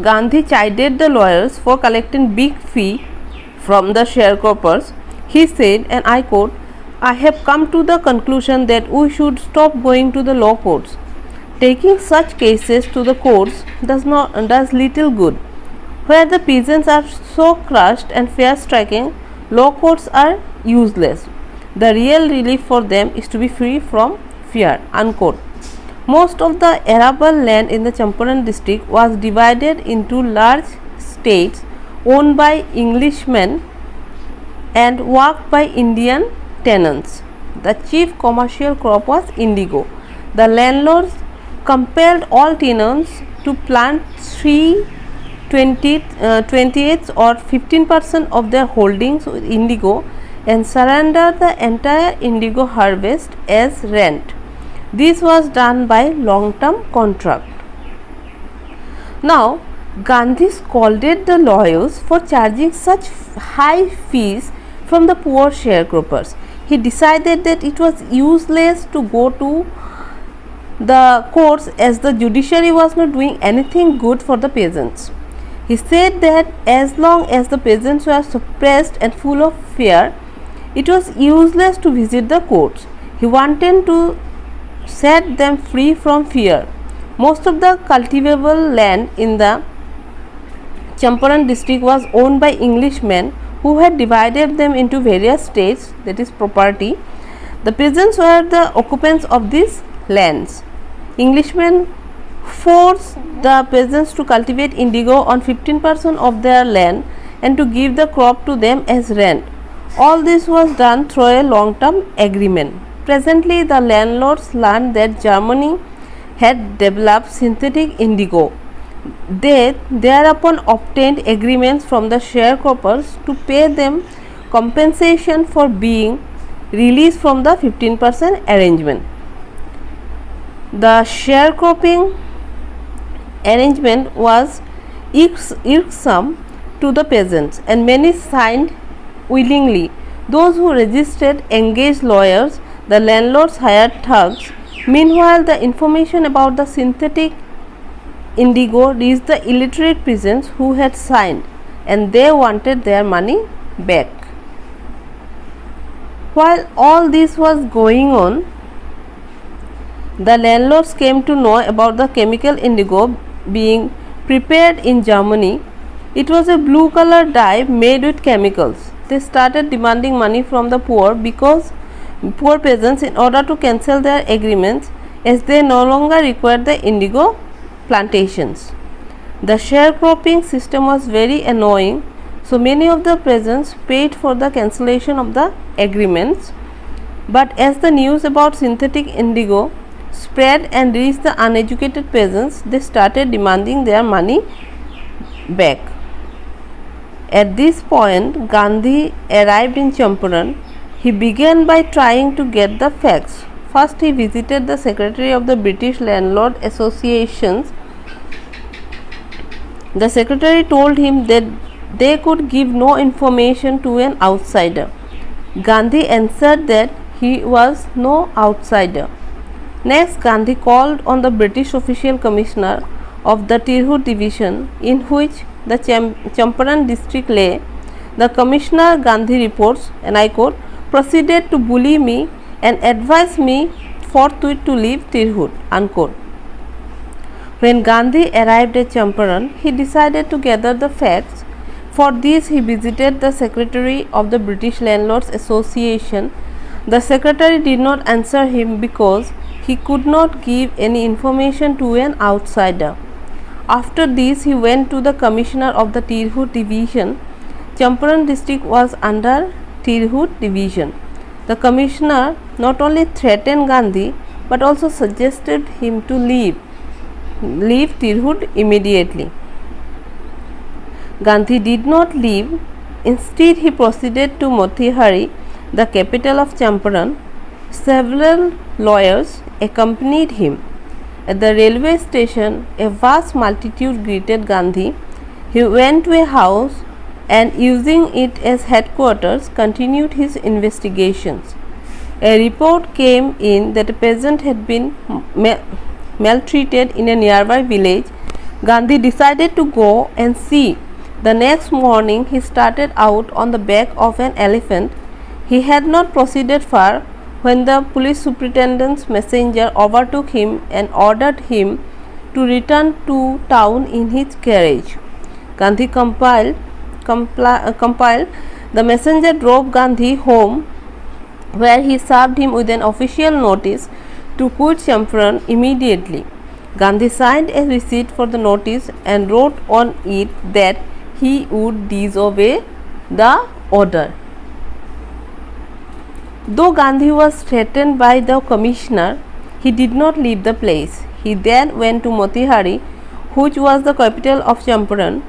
Gandhi chided the lawyers for collecting big fee from the sharecroppers. He said, and I quote, "I have come to the conclusion that we should stop going to the law courts. Taking such cases to the courts does little good. Where the peasants are so crushed and fear striking, law courts are useless. The real relief for them is to be free from fear." Unquote. Most of the arable land in the Champaran district was divided into large estates owned by Englishmen and worked by Indian tenants. The chief commercial crop was indigo. The landlords compelled all tenants to plant 28 or 15% of their holdings with indigo and surrender the entire indigo harvest as rent. This was done by long-term contract. Now, Gandhi scolded the lawyers for charging such high fees from the poor sharecroppers. He decided that it was useless to go to the courts as the judiciary was not doing anything good for the peasants. He said that as long as the peasants were suppressed and full of fear, it was useless to visit the courts. He wanted to set them free from fear. Most of the cultivable land in the Champaran district was owned by Englishmen who had divided them into various states, that is property. The peasants were the occupants of these lands. Englishmen forced the peasants to cultivate indigo on 15% of their land and to give the crop to them as rent. All this was done through a long-term agreement. Presently, the landlords learned that Germany had developed synthetic indigo. They thereupon obtained agreements from the sharecroppers to pay them compensation for being released from the 15% arrangement. The sharecropping arrangement was irksome to the peasants, and many signed willingly. Those who resisted engaged lawyers. The landlords hired thugs. Meanwhile, the information about the synthetic indigo reached the illiterate peasants who had signed, and they wanted their money back. While all this was going on, the landlords came to know about the chemical indigo being prepared in Germany. It was a blue color dye made with chemicals. They started demanding money from the poor peasants in order to cancel their agreements, as they no longer required the indigo plantations. The sharecropping system was very annoying, so many of the peasants paid for the cancellation of the agreements. But as the news about synthetic indigo spread and reached the uneducated peasants, they started demanding their money back. At this point, Gandhi arrived in Champaran. He began by trying to get the facts. First, he visited the secretary of the British Landlord Associations. The secretary told him that they could give no information to an outsider. Gandhi answered that he was no outsider. Next, Gandhi called on the British official commissioner of the Tirhut division, in which the Champaran district lay. The commissioner, Gandhi reports, and I quote, "proceeded to bully me and advised me forthwith to leave Tirhut." Unquote. When Gandhi arrived at Champaran, he decided to gather the facts. For this, he visited the secretary of the British Landlords Association. The secretary did not answer him because he could not give any information to an outsider. After this, he went to the commissioner of the Tirhut division. Champaran district was under Tirhut division. The commissioner not only threatened Gandhi but also suggested him to leave Tirhut immediately. Gandhi did not leave. Instead, he proceeded to Motihari, the capital of Champaran. Several lawyers accompanied him. At the railway station, a vast multitude greeted Gandhi. He went to a house and, using it as headquarters, continued his investigations. A report came in that a peasant had been maltreated in a nearby village. Gandhi decided to go and see. The next morning he started out on the back of an elephant. He had not proceeded far when the police superintendent's messenger overtook him and ordered him to return to town in his carriage. Gandhi compiled. The messenger drove Gandhi home, where he served him with an official notice to quit Champaran immediately. Gandhi signed a receipt for the notice and wrote on it that he would disobey the order. Though Gandhi was threatened by the commissioner, he did not leave the place. He then went to Motihari, which was the capital of Champaran.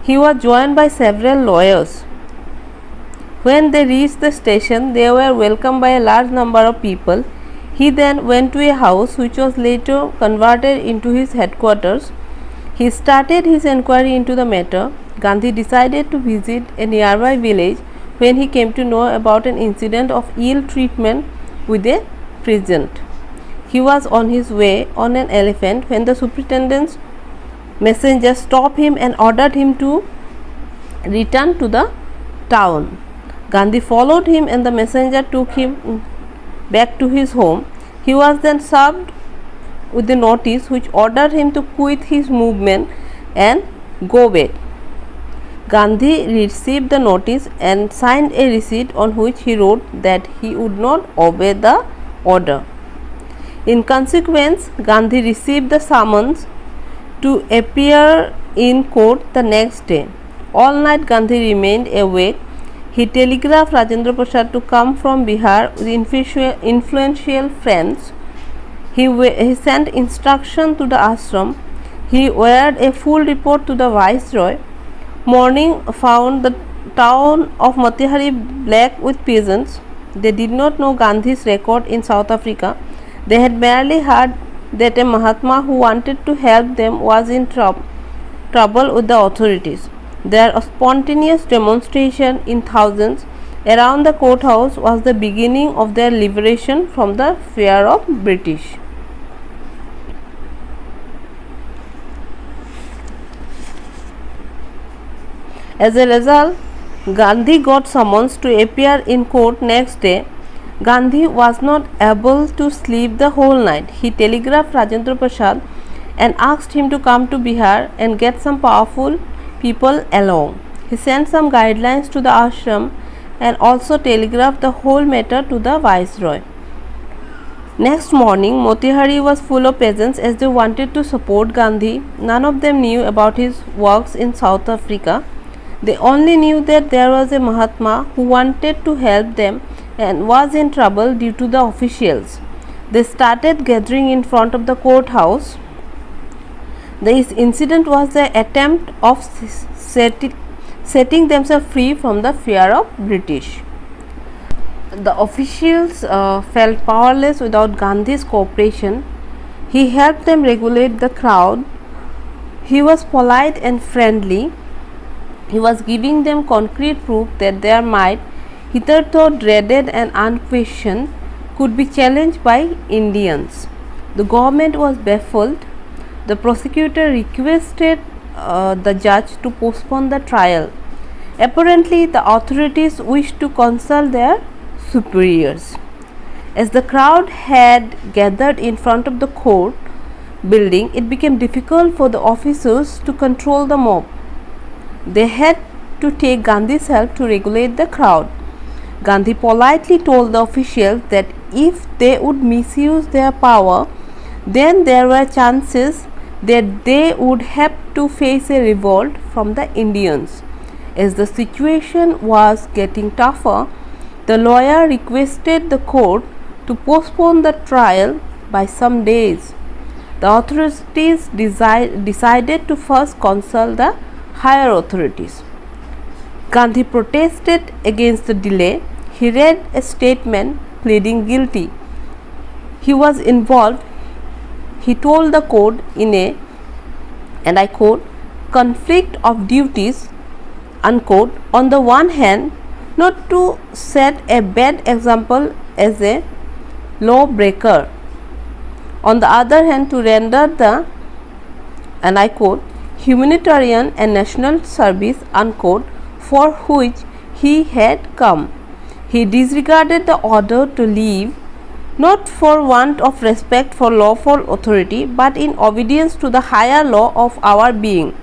He was joined by several lawyers. When they reached the station, they were welcomed by a large number of people. He then went to a house which was later converted into his headquarters. He started his inquiry into the matter. Gandhi decided to visit a nearby village when he came to know about an incident of ill treatment with a peasant. He was on his way on an elephant when the superintendent's messenger stopped him and ordered him to return to the town. Gandhi followed him and the messenger took him back to his home. He was then served with the notice which ordered him to quit his movement and go back. Gandhi received the notice and signed a receipt on which he wrote that he would not obey the order. In consequence, Gandhi received the summons to appear in court the next day. All night Gandhi remained awake. He telegraphed Rajendra Prasad to come from Bihar with influential friends. He sent instruction to the ashram. He wired a full report to the viceroy. Morning found the town of Motihari black with peasants. They did not know Gandhi's record in South Africa. They had merely heard that a Mahatma who wanted to help them was in trouble with the authorities. Their spontaneous demonstration in thousands around the courthouse was the beginning of their liberation from the fear of British. As a result, Gandhi got summons to appear in court next day. Gandhi was not able to sleep the whole night. He telegraphed Rajendra Prasad and asked him to come to Bihar and get some powerful people along. He sent some guidelines to the ashram and also telegraphed the whole matter to the viceroy. Next morning, Motihari was full of peasants as they wanted to support Gandhi. None of them knew about his works in South Africa. They only knew that there was a Mahatma who wanted to help them and was in trouble due to the officials. They started gathering in front of the courthouse. This incident was the attempt of setting themselves free from the fear of British. The officials felt powerless without Gandhi's cooperation. He helped them regulate the crowd. He was polite and friendly. He was giving them concrete proof that their might, hitherto dreaded and unquestioned, could be challenged by Indians. The government was baffled. The prosecutor requested the judge to postpone the trial. Apparently, the authorities wished to consult their superiors. As the crowd had gathered in front of the court building, it became difficult for the officers to control the mob. They had to take Gandhi's help to regulate the crowd. Gandhi politely told the officials that if they would misuse their power, then there were chances that they would have to face a revolt from the Indians. As the situation was getting tougher, the lawyer requested the court to postpone the trial by some days. The authorities decided to first consult the higher authorities. Gandhi protested against the delay. He read a statement pleading guilty. He was involved. He told the court in a, and I quote, conflict of duties, unquote, on the one hand, not to set a bad example as a lawbreaker, on the other hand, to render the and I quote, humanitarian and national service, unquote, for which he had come. He disregarded the order to leave, not for want of respect for lawful authority, but in obedience to the higher law of our being,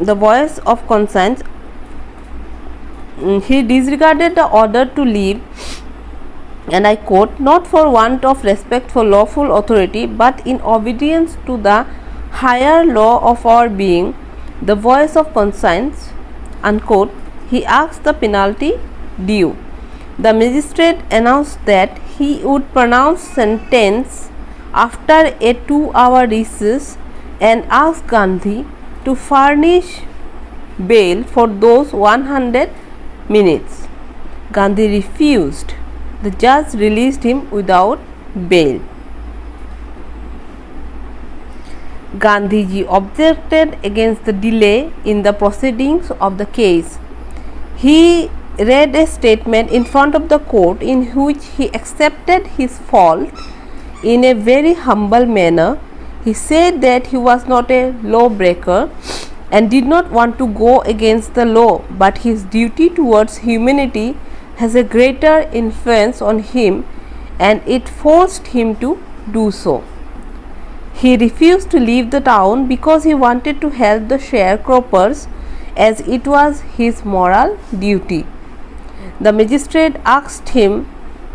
the voice of conscience. He disregarded the order to leave, and I quote, not for want of respect for lawful authority, but in obedience to the higher law of our being, the voice of conscience, unquote. He asked the penalty due. The magistrate announced that he would pronounce sentence after a 2-hour recess and asked Gandhi to furnish bail for those 100 minutes. Gandhi refused. The judge released him without bail. Gandhiji objected against the delay in the proceedings of the case. He read a statement in front of the court in which he accepted his fault in a very humble manner. He said that he was not a lawbreaker and did not want to go against the law, but his duty towards humanity has a greater influence on him and it forced him to do so. He refused to leave the town because he wanted to help the sharecroppers as it was his moral duty. The magistrate asked him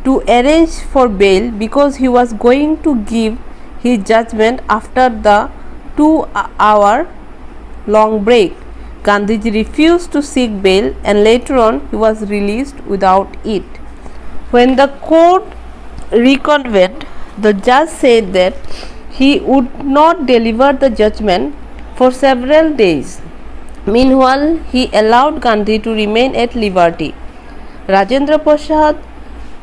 to arrange for bail because he was going to give his judgment after the 2-hour long break. Gandhiji refused to seek bail and later on he was released without it. When the court reconvened, the judge said that he would not deliver the judgment for several days. Meanwhile, he allowed Gandhi to remain at liberty. Rajendra Prasad,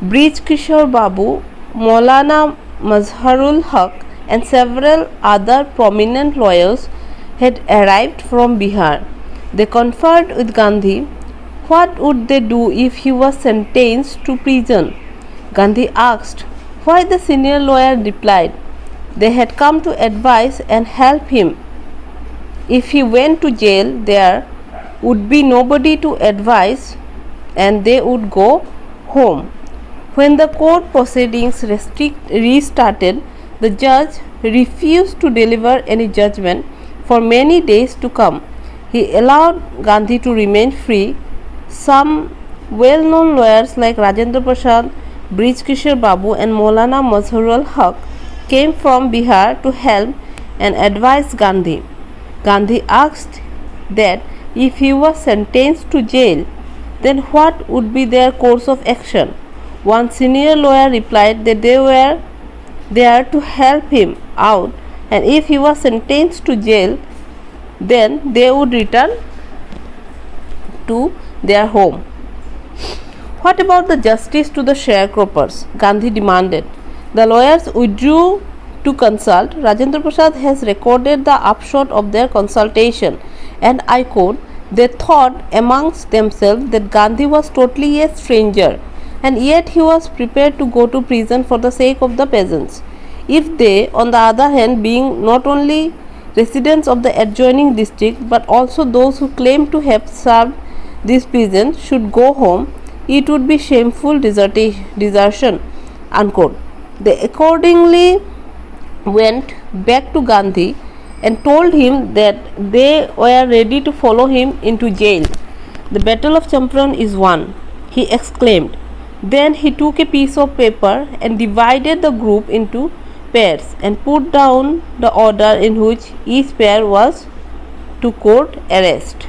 Brij Kishore Babu, Maulana Mazharul Haq and several other prominent lawyers had arrived from Bihar. They conferred with Gandhi. What would they do if he was sentenced to prison? Gandhi asked. Why, the senior lawyer replied, they had come to advise and help him. If he went to jail, there would be nobody to advise and they would go home. When the court proceedings restarted, the judge refused to deliver any judgment for many days to come. He allowed Gandhi to remain free. Some well-known lawyers like Rajendra Prasad, Brij Kishore Babu and Maulana Mazharul Haq came from Bihar to help and advise Gandhi. Gandhi asked that if he was sentenced to jail, then what would be their course of action? One senior lawyer replied that they were there to help him out, and if he was sentenced to jail, then they would return to their home. What about the justice to the sharecroppers? Gandhi demanded. The lawyers withdrew to consult. Rajendra Prasad has recorded the upshot of their consultation, and I quote, they thought amongst themselves that Gandhi was totally a stranger, and yet he was prepared to go to prison for the sake of the peasants. If they, on the other hand, being not only residents of the adjoining district but also those who claim to have served these peasants, should go home, it would be shameful desertion, unquote. They accordingly went back to Gandhi and told him that they were ready to follow him into jail. The battle of Champaran is won, he exclaimed. Then he took a piece of paper and divided the group into pairs and put down the order in which each pair was to court arrest.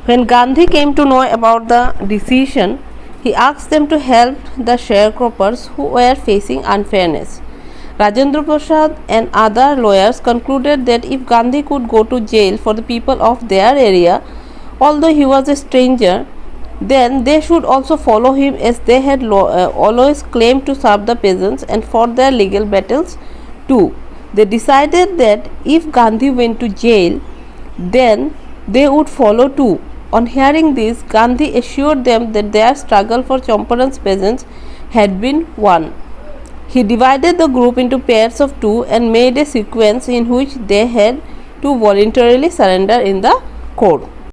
When Gandhi came to know about the decision, he asked them to help the sharecroppers who were facing unfairness. Rajendra Prasad and other lawyers concluded that if Gandhi could go to jail for the people of their area, although he was a stranger, then they should also follow him, as they had always claimed to serve the peasants and fought their legal battles too. They decided that if Gandhi went to jail, then they would follow too. On hearing this, Gandhi assured them that their struggle for Champaran's peasants had been won. He divided the group into pairs of two and made a sequence in which they had to voluntarily surrender in the court.